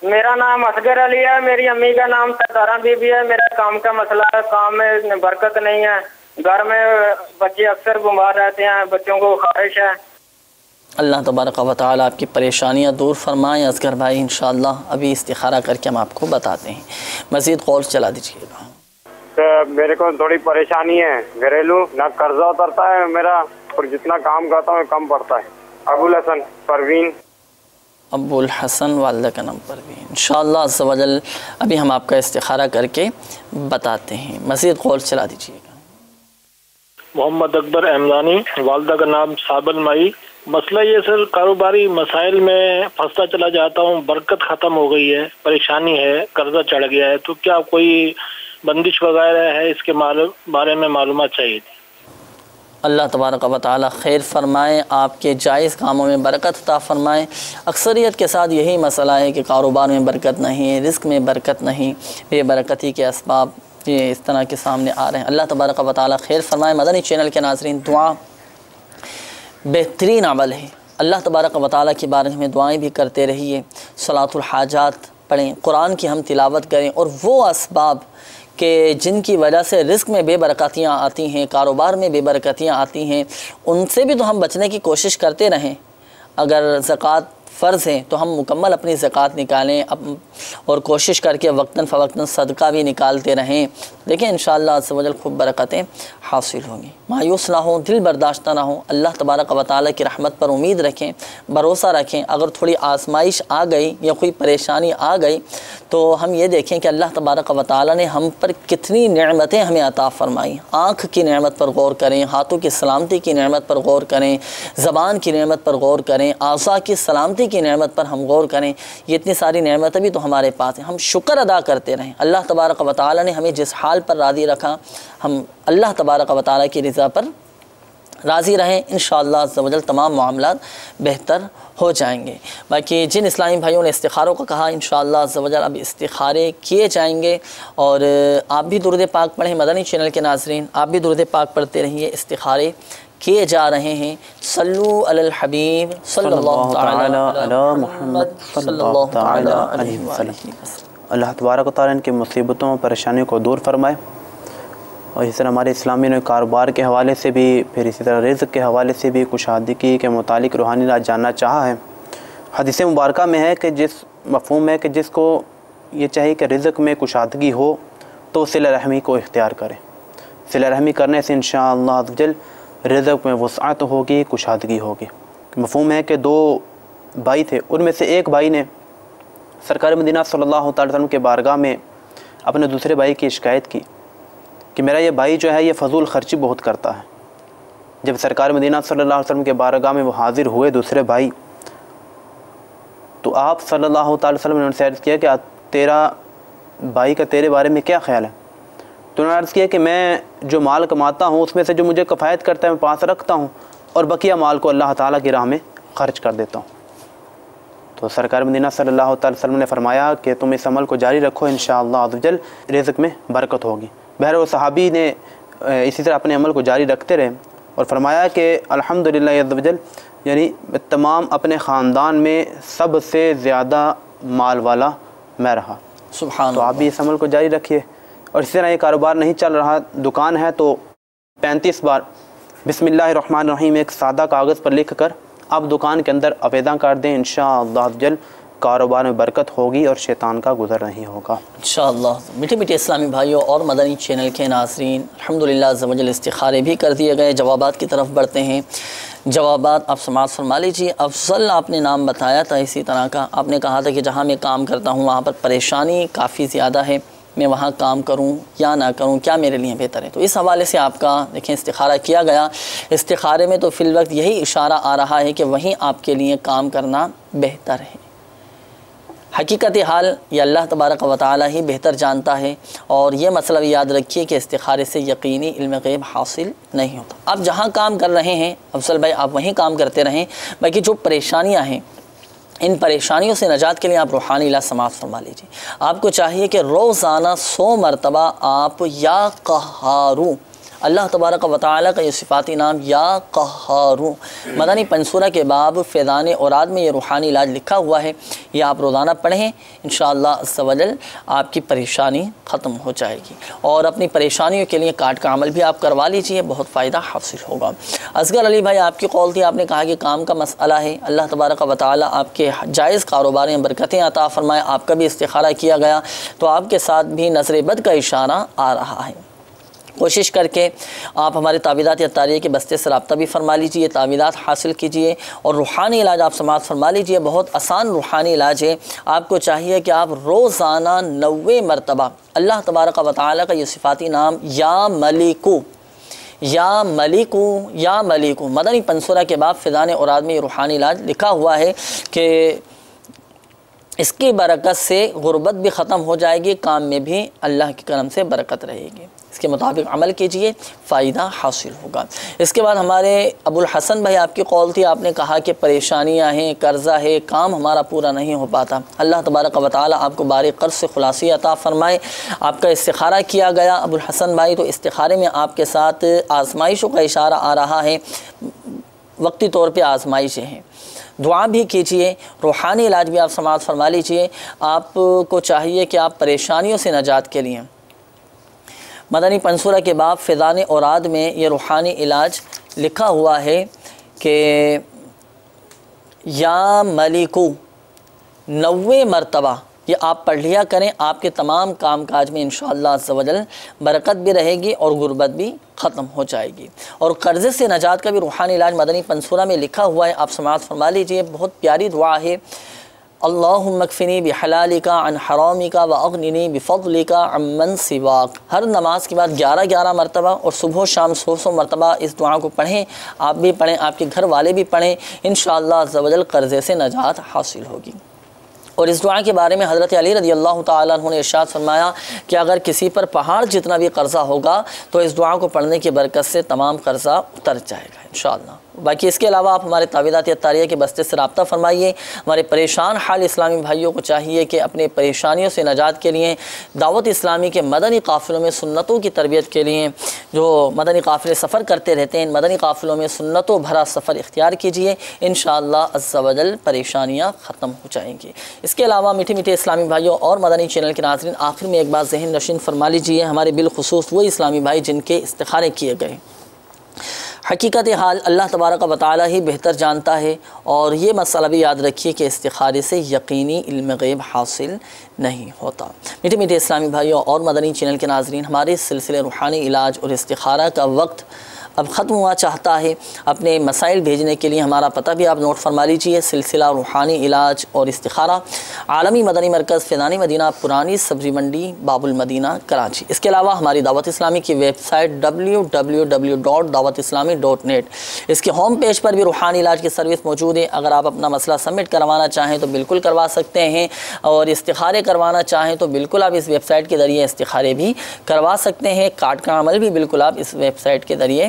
S15: میرا نام اصغر علی ہے، میری امی کا نام ستارہ بی بی ہے۔ میرا کام کا مسئلہ ہے، کام میں برکت نہیں ہے، گھر میں بچے اکثر بیمار رہتے ہیں، بچوں کو خارش ہے۔
S2: اللہ تبارک و تعالیٰ آپ کی پریشانیاں دور فرمائیں اصغر بھائی، انشاءاللہ ابھی استخارہ کر کے ہم آپ کو بتاتے ہیں، مزید کالز چلا دیجیے گا۔
S16: میرے کو تھوڑی پریشانی ہے گھریلو، نہ قرضہ اترتا ہے میرا اور جتنا کام کرتا ہوں کم پڑتا ہے۔ ابو الحسن پروین۔
S2: ابو الحسن، والدہ کا نام پروین۔ انشاءاللہ عز و جل ابھی ہم آپ کا استخارہ کر کے بتاتے ہیں، مزید کالز چلا دیجیے گا۔
S9: محمد اکبر احمدانی، والدہ کا نام صابل مائی۔ مسئلہ یہ سر، کاروباری مسائل میں پھنستا چلا جاتا ہوں، برکت ختم ہو گئی ہے، پریشانی ہے، قرضہ چڑھ گیا ہے، تو کیا کوئی بندش وغیرہ ہے؟ اس کے بارے میں معلومات چاہیے تھی۔
S2: اللہ تبارک و تعالیٰ خیر فرمائے، آپ کے جائز کاموں میں برکت عطا فرمائے۔ اکثریت کے ساتھ یہی مسئلہ ہے کہ کاروبار میں برکت نہیں، رزق میں برکت نہیں، بے برکتی کے اسباب یہ اس طرح کے سامنے آ رہے ہیں۔ اللہ تبارک و تعالیٰ خیر فرمائے۔ مدنی چینل کے ناظرین، دعا بہترین عمل ہے، اللہ تبارک و تعالیٰ کی بارگاہ میں دعائیں بھی کرتے رہیے، صلاۃ الحاجات پڑھیں، قرآن کی ہم تلاوت کریں، اور وہ اسباب کہ جن کی وجہ سے رزق میں بے برکتیاں آتی ہیں، کاروبار میں بے برکتیاں آتی ہیں، ان سے بھی تو ہم بچنے کی کوشش کرتے رہیں۔ اگر زکوٰۃ فرض ہیں تو ہم مکمل اپنی زکوٰۃ نکالیں اور کوشش کر کے وقتاً فوقتاً صدقہ بھی نکالتے رہیں. دیکھیں انشاءاللہ عز و جل خوب برکتیں حاصل ہوں گی. مایوس نہ ہوں، دل برداشتہ نہ ہوں، اللہ تبارک و تعالیٰ کی رحمت پر امید رکھیں، بھروسہ رکھیں. اگر تھوڑی آزمائش آ گئی یا کوئی پریشانی آ گئی تو ہم یہ دیکھیں کہ اللہ تبارک و تعالیٰ نے ہم پر کتنی نعمتیں ہمیں عطا فرمائی. آنکھ کی نعمت پر غور کریں، ہاتھوں کی سلامتی کی نعمت پر غور کریں، زبان کی نعمت پر غور کریں، اعضاء کی سلامتی کی نعمت پر ہم غور کریں. یہ اتنی ساری نعمتیں بھی تو ہمارے پاس ہیں، ہم شکر ادا کرتے رہیں. اللہ تبارک و تعالیٰ نے ہمیں جس حال پر راضی رکھا، ہم اللہ تبارک و تعالیٰ کی رضا پر راضی رہیں. انشاءاللہ عز و جل تمام معاملات بہتر ہو جائیں گے. باقی جن اسلامی بھائیوں نے استخاروں کو کہا، انشاءاللہ عز و جل اب استخارے کیے جائیں گے. اور آپ بھی درود پاک پڑھیں، مدنی چینل کے ناظرین آپ بھی درود پاک پڑھتے رہیے. استخارے کیے جا رہے ہیں. صلو علی الحبیب صلی اللہ تعالی علی محمد صلی اللہ تعالی علیہ وسلم.
S7: اللہ تبارک و تعالیٰ ان کی مصیبتوں پریشانیوں کو دور فرمائے. اور اسی طرح ہمارے اسلامی نے کاروبار کے حوالے سے بھی، پھر اسی طرح رزق کے حوالے سے بھی کشادگی کے متعلق روحانی راز جاننا چاہا ہے. حدیث مبارکہ میں ہے کہ جس مفہوم ہے کہ جس کو یہ چاہیے کہ رزق میں کشادگی ہو تو صلہ رحمی کو اختیار کرے. صلہ رحمی کرنے سے انشاءاللہ عز و جل رزق میں وسعت ہوگی، کشادگی ہوگی. مفہوم ہے کہ دو بھائی تھے، ان میں سے ایک بھائی نے سرکار مدینہ صلی اللہ تعالی وسلم کے بارگاہ میں اپنے دوسرے بھائی کی شکایت کی کہ میرا یہ بھائی جو ہے یہ فضول خرچی بہت کرتا ہے. جب سرکار مدینہ صلی اللہ علیہ وسلم کے بارگاہ میں وہ حاضر ہوئے دوسرے بھائی، تو آپ صلی اللہ تعالی وسلم نے ان سے عرض کیا کہ تیرا بھائی کا تیرے بارے میں کیا خیال ہے؟ تو انہوں نے عرض کیا کہ میں جو مال کماتا ہوں اس میں سے جو مجھے کفایت کرتا ہے میں پاس رکھتا ہوں اور بقیہ مال کو اللہ تعالیٰ کی راہ میں خرچ کر دیتا ہوں. تو سرکار مدینہ صلی اللہ تعالی وسلم نے فرمایا کہ تم اس عمل کو جاری رکھو، انشاءاللہ عز و جل رزق میں برکت ہوگی. بہر وہ صحابی نے اسی طرح اپنے عمل کو جاری رکھتے رہے اور فرمایا کہ الحمدللہ عز و جل یعنی تمام اپنے خاندان میں سب سے زیادہ مال والا میں رہا.
S2: سبحان
S7: تو آپ بھی اس عمل کو جاری رکھیے. اور اسی طرح یہ کاروبار نہیں چل رہا، دکان ہے تو 35 بار بسم اللہ الرحمن الرحیم ایک سادہ کاغذ پر لکھ کر آپ دکان کے اندر عقیدہ کر دیں. انشاءاللہ عز و جل کاروبار میں برکت ہوگی اور شیطان کا گزر نہیں ہوگا انشاءاللہ.
S2: میٹھے میٹھے اسلامی بھائیوں اور مدنی چینل کے ناظرین، الحمدللہ عز و جل استخارے بھی کر دیے گئے. جوابات کی طرف بڑھتے ہیں. جوابات آپ سماعت فرما لیجیے. افضل آپ نے نام بتایا تھا اسی طرح کا، آپ نے کہا تھا کہ جہاں میں کام کرتا ہوں وہاں پر پریشانی کافی زیادہ ہے، میں وہاں کام کروں یا نہ کروں، کیا میرے لیے بہتر ہے؟ تو اس حوالے سے آپ کا دیکھیں استخارہ کیا گیا. استخارے میں تو فی الوقت یہی اشارہ آ رہا ہے کہ وہیں آپ کے لیے کام کرنا بہتر ہے. حقیقت حال یہ اللہ تبارک و تعالی ہی بہتر جانتا ہے. اور یہ مسئلہ بھی یاد رکھیے کہ استخارے سے یقینی علم غیب حاصل نہیں ہوتا. آپ جہاں کام کر رہے ہیں افضل بھائی آپ وہیں کام کرتے رہیں. باقی جو پریشانیاں ہیں ان پریشانیوں سے نجات کے لیے آپ روحانی علاج سماعت فرما لیجیے. آپ کو چاہیے کہ روزانہ 100 مرتبہ آپ یا قہارو، اللہ تبارک و تعالیٰ کا یہ صفاتی نام یا قہارو، مدنی پنسورہ کے باب فیضان اوراد میں یہ روحانی علاج لکھا ہوا ہے. یہ آپ روزانہ پڑھیں، انشاءاللہ عز و جل آپ کی پریشانی ختم ہو جائے گی. اور اپنی پریشانیوں کے لیے کاٹ کا عمل بھی آپ کروا لیجیے، بہت فائدہ حاصل ہوگا. اصغر علی بھائی آپ کی قول تھی، آپ نے کہا کہ کام کا مسئلہ ہے، اللہ تبارک و تعالیٰ آپ کے جائز کاروبار میں برکتیں عطا فرمائے. آپ کا بھی استخارہ کیا گیا تو آپ کے ساتھ بھی نظر بد کا اشارہ آ رہا ہے. کوشش کر کے آپ ہمارے تعویذات اتاریہ کے بستے سے رابطہ بھی فرما لیجیے، تعویذات حاصل کیجیے اور روحانی علاج آپ سماعت فرما لیجیے. بہت آسان روحانی علاج ہے. آپ کو چاہیے کہ آپ روزانہ 90 مرتبہ اللہ تبارک و تعالیٰ کا یہ صفاتی نام یا ملیکو یا ملیکو یا ملیکو، مدنی پنسورہ کے باب فیضان اوراد میں یہ روحانی علاج لکھا ہوا ہے کہ اس کی برکت سے غربت بھی ختم ہو جائے گی، کام میں بھی اللہ کے کرم سے برکت رہے گی. اس کے مطابق عمل کیجئے، فائدہ حاصل ہوگا. اس کے بعد ہمارے ابو الحسن بھائی آپ کی قول تھی، آپ نے کہا کہ پریشانیاں ہیں، قرضہ ہے، کام ہمارا پورا نہیں ہو پاتا. اللہ تبارک و تعالی آپ کو بارے قرض سے خلاصی عطا فرمائے. آپ کا استخارہ کیا گیا ابو الحسن بھائی، تو استخارے میں آپ کے ساتھ آزمائشوں کا اشارہ آ رہا ہے، وقتی طور پہ آزمائشیں ہیں. دعا بھی کیجئے، روحانی علاج بھی آپ سماعت فرما لیجئے. آپ کو چاہیے کہ آپ پریشانیوں سے نجات کے لیے مدنی پنسورہ کے باب فیضان اوراد میں یہ روحانی علاج لکھا ہوا ہے کہ یا ملکو 90 مرتبہ یہ آپ پڑھ لیا کریں، آپ کے تمام کام کاج میں انشاءاللہ عز و جل برکت بھی رہے گی اور غربت بھی ختم ہو جائے گی۔ اور قرضے سے نجات کا بھی روحانی علاج مدنی پنصورہ میں لکھا ہوا ہے، آپ سماعت فرما لیجئے، بہت پیاری دعا ہے۔ اللہم اکفنی بحلالک عن حرامک واغننی بفضلک عمن سواک۔ ہر نماز کے بعد 11 مرتبہ اور صبح و شام 100 مرتبہ اس دعا کو پڑھیں، آپ بھی پڑھیں، آپ کے گھر والے بھی پڑھیں، انشاءاللہ عز و جل قرضے سے نجات حاصل ہوگی۔ اور اس دعا کے بارے میں حضرت علی رضی اللہ تعالیٰ عنہ نے ارشاد فرمایا کہ اگر کسی پر پہاڑ جتنا بھی قرضہ ہوگا تو اس دعا کو پڑھنے کی برکت سے تمام قرضہ اتر جائے گا انشاءاللہ۔ باقی اس کے علاوہ آپ ہمارے تعویذات عطاریہ کے بستے سے رابطہ فرمائیے۔ ہمارے پریشان حال اسلامی بھائیوں کو چاہیے کہ اپنے پریشانیوں سے نجات کے لیے دعوت اسلامی کے مدنی قافلوں میں سنتوں کی تربیت کے لیے جو مدنی قافلے سفر کرتے رہتے ہیں، ان مدنی قافلوں میں سنتوں بھرا سفر اختیار کیجیے، انشاءاللہ عز و جل پریشانیاں ختم ہو جائیں گی۔ اس کے علاوہ میٹھے میٹھے اسلامی بھائیوں اور مدنی چینل کے ناظرین، آخر میں ایک بات ذہن نشین فرما لیجیے، ہمارے بالخصوص وہ اسلامی بھائی جن کے استخارے کیے گئے، حقیقت حال اللہ تبارک و تعالی ہی بہتر جانتا ہے، اور یہ مسئلہ بھی یاد رکھیے کہ استخارے سے یقینی علم غیب حاصل نہیں ہوتا۔ میٹھے میٹھے اسلامی بھائیوں اور مدنی چینل کے ناظرین، ہمارے سلسلے روحانی علاج اور استخارہ کا وقت اب ختم ہوا چاہتا ہے۔ اپنے مسائل بھیجنے کے لیے ہمارا پتہ بھی آپ نوٹ فرما لیجیے، سلسلہ روحانی علاج اور استخارہ، عالمی مدنی مرکز فیضان مدینہ، پرانی سبزی منڈی، باب المدینہ، کراچی۔ اس کے علاوہ ہماری دعوت اسلامی کی ویب سائٹ www.dawatislami.net، اس کے ہوم پیج پر بھی روحانی علاج کی سروس موجود ہے۔ اگر آپ اپنا مسئلہ سبمٹ کروانا چاہیں تو بالکل کروا سکتے ہیں، اور استخارے کروانا چاہیں تو بالکل آپ اس ویب سائٹ کے ذریعے استخارے بھی کروا سکتے ہیں۔ کارڈ کا عمل بھی بالکل آپ اس ویب سائٹ کے ذریعے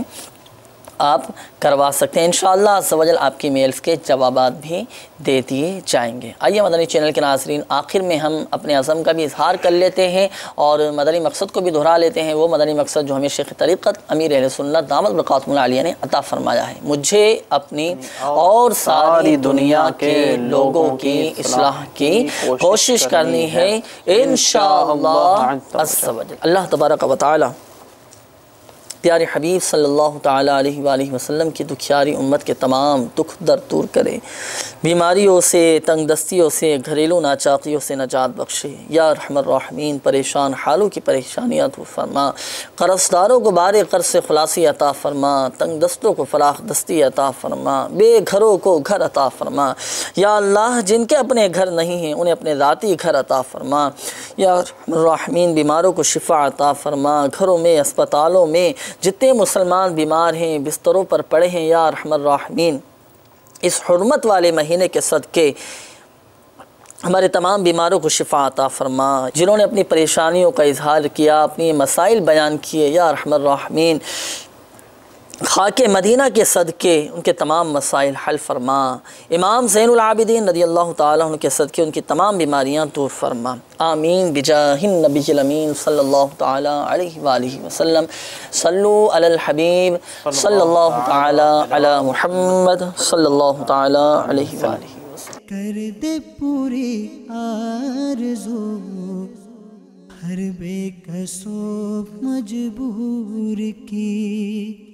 S2: آپ کروا سکتے ہیں، انشاءاللہ عز و جل آپ کی میلز کے جوابات بھی دے دیے جائیں گے۔ آئیے مدنی چینل کے ناظرین، آخر میں ہم اپنے عزم کا بھی اظہار کر لیتے ہیں اور مدنی مقصد کو بھی دہرا لیتے ہیں، وہ مدنی مقصد جو ہمیں شیخ طریقت امیر اہل سنت دامت برکاتہم العالیہ نے عطا فرمایا ہے۔ مجھے اپنی اور ساری دنیا کے لوگوں کی اصلاح کی کوشش کرنی ہے انشاءاللہ عز و جل۔ اللہ تبارک و تعالی پیارے حبیب صلی اللہ تعالیٰ علیہ وآلہ وسلم کی دکھیاری امت کے تمام دکھ درد دور کرے، بیماریوں سے، تنگ دستیوں سے، گھریلو ناچاقیوں سے نجات بخشے۔ یا ارحم الراحمین، پریشان حالوں کی پریشانیاں دور فرما، قرض داروں کو بار قرض سے خلاصی عطا فرما، تنگ دستوں کو فراخ دستی عطا فرما، بے گھروں کو گھر عطا فرما۔ یا اللہ، جن کے اپنے گھر نہیں ہیں انہیں اپنے ذاتی گھر عطا فرما۔ یا ارحم الراحمین، بیماروں کو شفا عطا فرما، گھروں میں، اسپتالوں میں جتنے مسلمان بیمار ہیں، بستروں پر پڑے ہیں، یا ارحم الراحمین اس حرمت والے مہینے کے صدقے ہمارے تمام بیماروں کو شفا عطا فرما۔ جنہوں نے اپنی پریشانیوں کا اظہار کیا، اپنی مسائل بیان کیے، یا ارحم الراحمین خاک مدینہ کے صدقے ان کے تمام مسائل حل فرما۔ امام زین العابدین رضی اللہ تعالیٰ عنہ کے صدقے ان کی تمام بیماریاں دور فرما۔ آمین بجاہ النبی الامین صلی اللہ تعالیٰ علیہ وآلہ وسلم۔ صلو علی الحبیب صلی اللہ تعالیٰ علی محمد صلی اللہ تعالیٰ علیہ وآلہ وسلم۔
S1: کر دے پوری آرزو ہر بے کس و مجبور کی۔